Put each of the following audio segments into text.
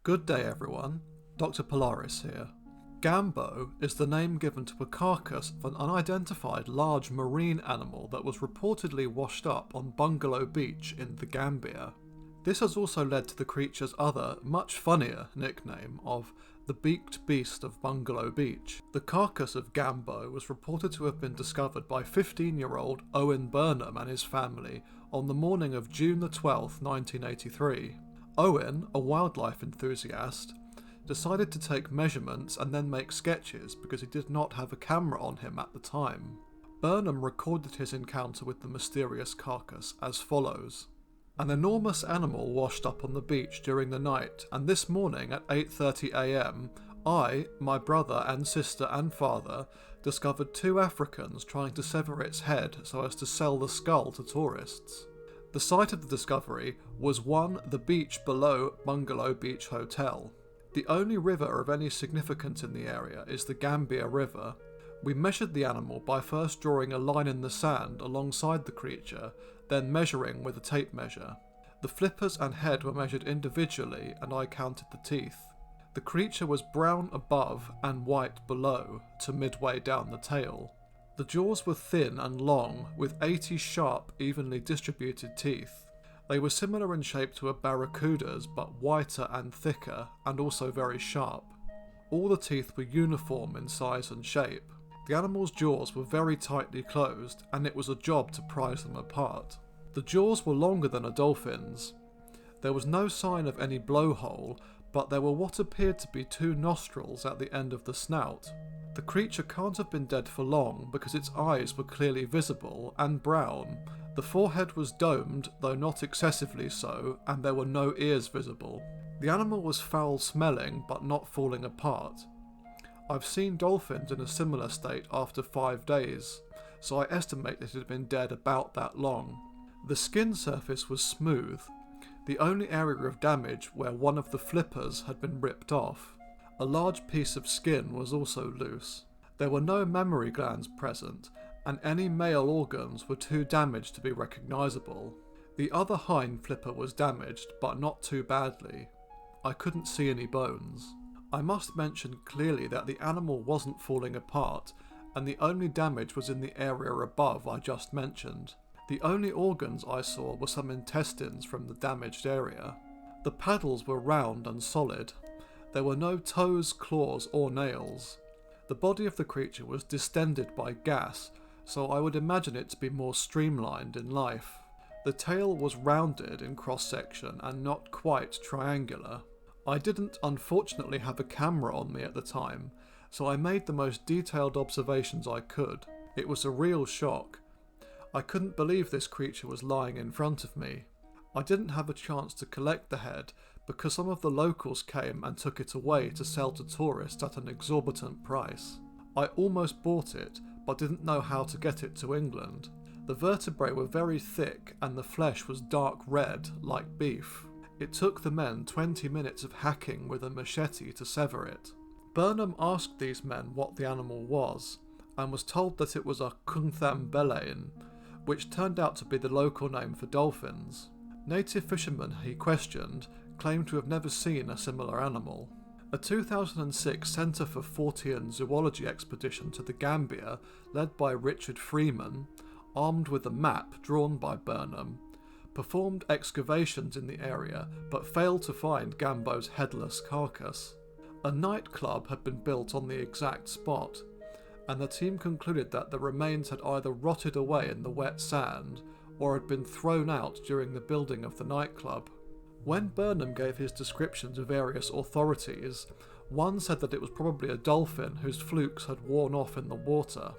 Good day everyone, Dr. Polaris here. Gambo is the name given to a carcass of an unidentified large marine animal that was reportedly washed up on Bungalow Beach in the Gambia. This has also led to the creature's other, much funnier nickname of the beaked beast of Bungalow Beach. The carcass of Gambo was reported to have been discovered by 15-year-old Owen Burnham and his family on the morning of June the 12th, 1983. Owen, a wildlife enthusiast, decided to take measurements and then make sketches because he did not have a camera on him at the time. Burnham recorded his encounter with the mysterious carcass as follows. An enormous animal washed up on the beach during the night, and this morning at 8:30 a.m, I, my brother and sister and father, discovered two Africans trying to sever its head so as to sell the skull to tourists. The site of the discovery was the beach below Bungalow Beach Hotel. The only river of any significance in the area is the Gambia River. We measured the animal by first drawing a line in the sand alongside the creature, then measuring with a tape measure. The flippers and head were measured individually and I counted the teeth. The creature was brown above and white below, to midway down the tail. The jaws were thin and long, with 80 sharp, evenly distributed teeth. They were similar in shape to a barracuda's, but whiter and thicker, and also very sharp. All the teeth were uniform in size and shape. The animal's jaws were very tightly closed, and it was a job to prise them apart. The jaws were longer than a dolphin's. There was no sign of any blowhole, but there were what appeared to be two nostrils at the end of the snout. The creature can't have been dead for long because its eyes were clearly visible and brown. The forehead was domed, though not excessively so, and there were no ears visible. The animal was foul-smelling, but not falling apart. I've seen dolphins in a similar state after 5 days, so I estimate that it had been dead about that long. The skin surface was smooth, the only area of damage where one of the flippers had been ripped off. A large piece of skin was also loose. There were no mammary glands present, and any male organs were too damaged to be recognisable. The other hind flipper was damaged, but not too badly. I couldn't see any bones. I must mention clearly that the animal wasn't falling apart, and the only damage was in the area above I just mentioned. The only organs I saw were some intestines from the damaged area. The paddles were round and solid. There were no toes, claws or nails. The body of the creature was distended by gas, so I would imagine it to be more streamlined in life. The tail was rounded in cross-section and not quite triangular. I didn't unfortunately have a camera on me at the time, so I made the most detailed observations I could. It was a real shock. I couldn't believe this creature was lying in front of me. I didn't have a chance to collect the head because some of the locals came and took it away to sell to tourists at an exorbitant price. I almost bought it, but didn't know how to get it to England. The vertebrae were very thick and the flesh was dark red, like beef. It took the men 20 minutes of hacking with a machete to sever it. Burnham asked these men what the animal was, and was told that it was a Kunthum Belein, which turned out to be the local name for dolphins. Native fishermen he questioned claimed to have never seen a similar animal. A 2006 Centre for Fortean zoology expedition to the Gambia, led by Richard Freeman, armed with a map drawn by Burnham, performed excavations in the area but failed to find Gambo's headless carcass. A nightclub had been built on the exact spot, and the team concluded that the remains had either rotted away in the wet sand or had been thrown out during the building of the nightclub. When Burnham gave his description to various authorities, one said that it was probably a dolphin whose flukes had worn off in the water.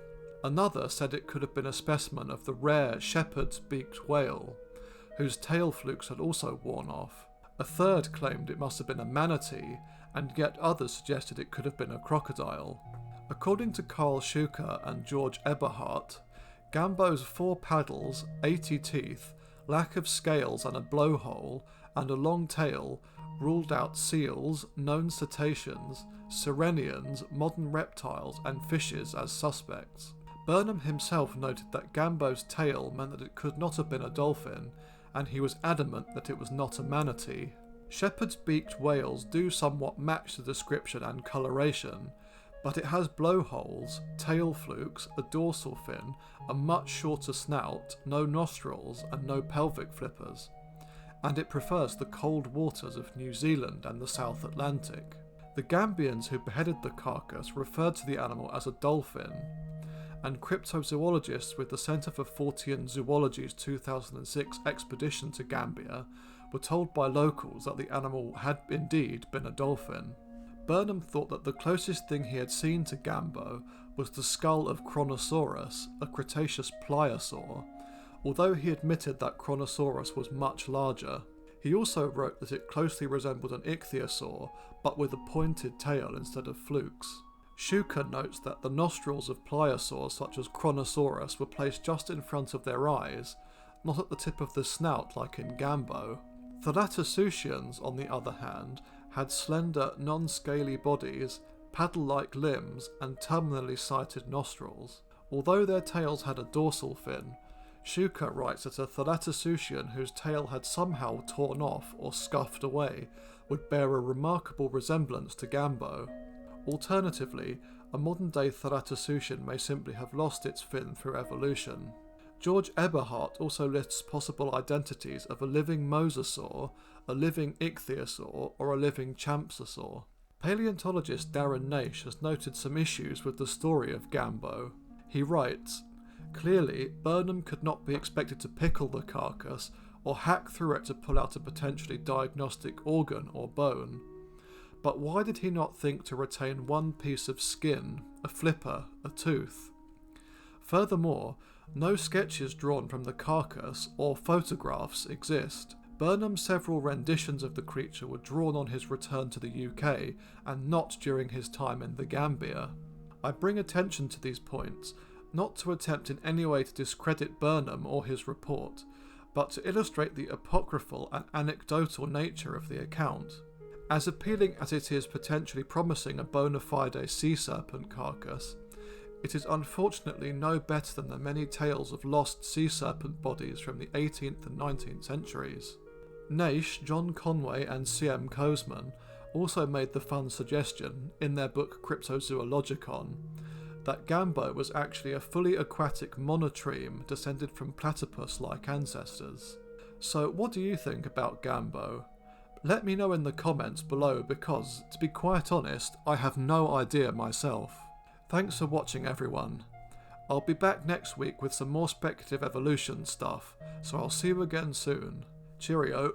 Another said it could have been a specimen of the rare shepherd's beaked whale, whose tail flukes had also worn off. A third claimed it must have been a manatee, and yet others suggested it could have been a crocodile. According to Carl Schuker and George Eberhardt, Gambo's 4 paddles, 80 teeth, lack of scales and a blowhole, and a long tail ruled out seals, known cetaceans, sirenians, modern reptiles and fishes as suspects. Burnham himself noted that Gambo's tail meant that it could not have been a dolphin, and he was adamant that it was not a manatee. Shepherd's beaked whales do somewhat match the description and coloration, but it has blowholes, tail flukes, a dorsal fin, a much shorter snout, no nostrils and no pelvic flippers, and it prefers the cold waters of New Zealand and the South Atlantic. The Gambians who beheaded the carcass referred to the animal as a dolphin, and cryptozoologists with the Centre for Fortean Zoology's 2006 expedition to Gambia were told by locals that the animal had indeed been a dolphin. Burnham thought that the closest thing he had seen to Gambo was the skull of Kronosaurus, a Cretaceous pliosaur, although he admitted that Kronosaurus was much larger. He also wrote that it closely resembled an ichthyosaur, but with a pointed tail instead of flukes. Schuker notes that the nostrils of pliosaurs such as Kronosaurus were placed just in front of their eyes, not at the tip of the snout like in Gambo. Thalattosuchians, on the other hand, had slender, non-scaly bodies, paddle-like limbs, and terminally sighted nostrils. Although their tails had a dorsal fin, Schuker writes that a Thalattosuchian whose tail had somehow torn off or scuffed away would bear a remarkable resemblance to Gambo. Alternatively, a modern-day Thalattosuchian may simply have lost its fin through evolution. George Eberhardt also lists possible identities of a living mosasaur, a living ichthyosaur, or a living champsosaur. Paleontologist Darren Naish has noted some issues with the story of Gambo. He writes, "Clearly, Burnham could not be expected to pickle the carcass or hack through it to pull out a potentially diagnostic organ or bone. But why did he not think to retain one piece of skin, a flipper, a tooth? Furthermore, no sketches drawn from the carcass or photographs exist. Burnham's several renditions of the creature were drawn on his return to the UK and not during his time in the Gambia. I bring attention to these points, not to attempt in any way to discredit Burnham or his report, but to illustrate the apocryphal and anecdotal nature of the account. As appealing as it is potentially promising a bona fide sea serpent carcass, it is unfortunately no better than the many tales of lost sea serpent bodies from the 18th and 19th centuries. Naish, John Conway and C.M. Koseman also made the fun suggestion, in their book Cryptozoologicon, that Gambo was actually a fully aquatic monotreme descended from platypus-like ancestors. So what do you think about Gambo? Let me know in the comments below because, to be quite honest, I have no idea myself. Thanks for watching everyone. I'll be back next week with some more speculative evolution stuff, so I'll see you again soon. Cheerio.